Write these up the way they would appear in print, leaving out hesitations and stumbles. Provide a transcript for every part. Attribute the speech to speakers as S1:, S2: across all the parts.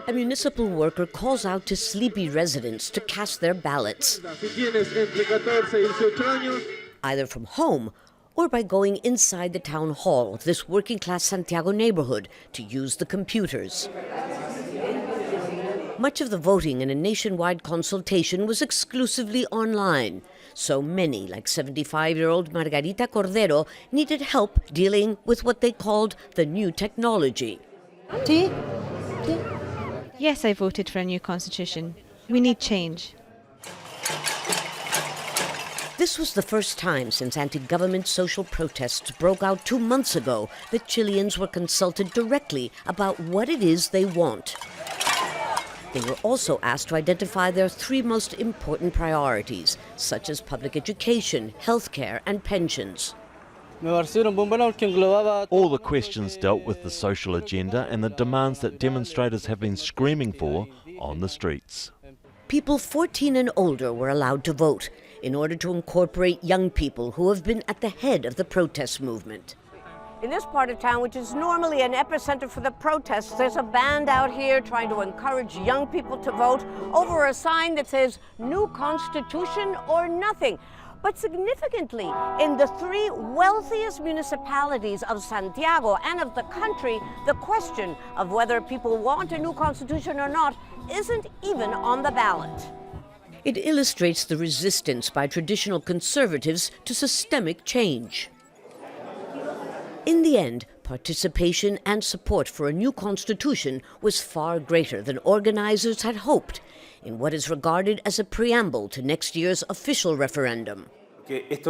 S1: A municipal worker calls out to sleepy residents to cast their ballots, either from home or by going inside the town hall of this working-class Santiago neighborhood to use the computers. Much of the voting in a nationwide consultation was exclusively online. So many, like 75-year-old Margarita Cordero, needed help dealing with what they called the new technology.
S2: Yes, I voted for a new constitution. We need change.
S1: This was the first time since anti-government social protests broke out 2 months ago that Chileans were consulted directly about what it is they want. They were also asked to identify their 3 most important priorities, such as public education, healthcare, and pensions.
S3: All the questions dealt with the social agenda and the demands that demonstrators have been screaming for on the streets.
S1: People 14 and older were allowed to vote in order to incorporate young people who have been at the head of the protest movement. In this part of town, which is normally an epicenter for the protests, there's a band out here trying to encourage young people to vote over a sign that says, "New Constitution or nothing." But significantly, in the 3 wealthiest municipalities of Santiago and of the country, the question of whether people want a new constitution or not isn't even on the ballot. It illustrates the resistance by traditional conservatives to systemic change. In the end, participation and support for a new constitution was far greater than organizers had hoped in what is regarded as a preamble to next year's official referendum.
S4: It's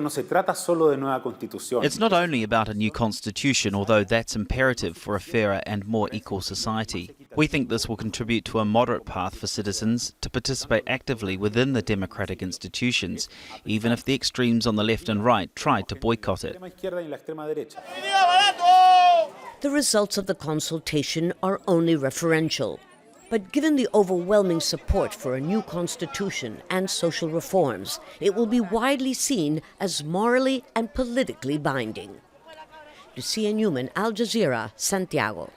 S5: not only about a new constitution, although that's imperative for a fairer and more equal society. We think this will contribute to a moderate path for citizens to participate actively within the democratic institutions, even if the extremes on the left and right tried to boycott it.
S1: The results of the consultation are only referential. But given the overwhelming support for a new constitution and social reforms, it will be widely seen as morally and politically binding. Lucia, Newman, Jazeera, Santiago.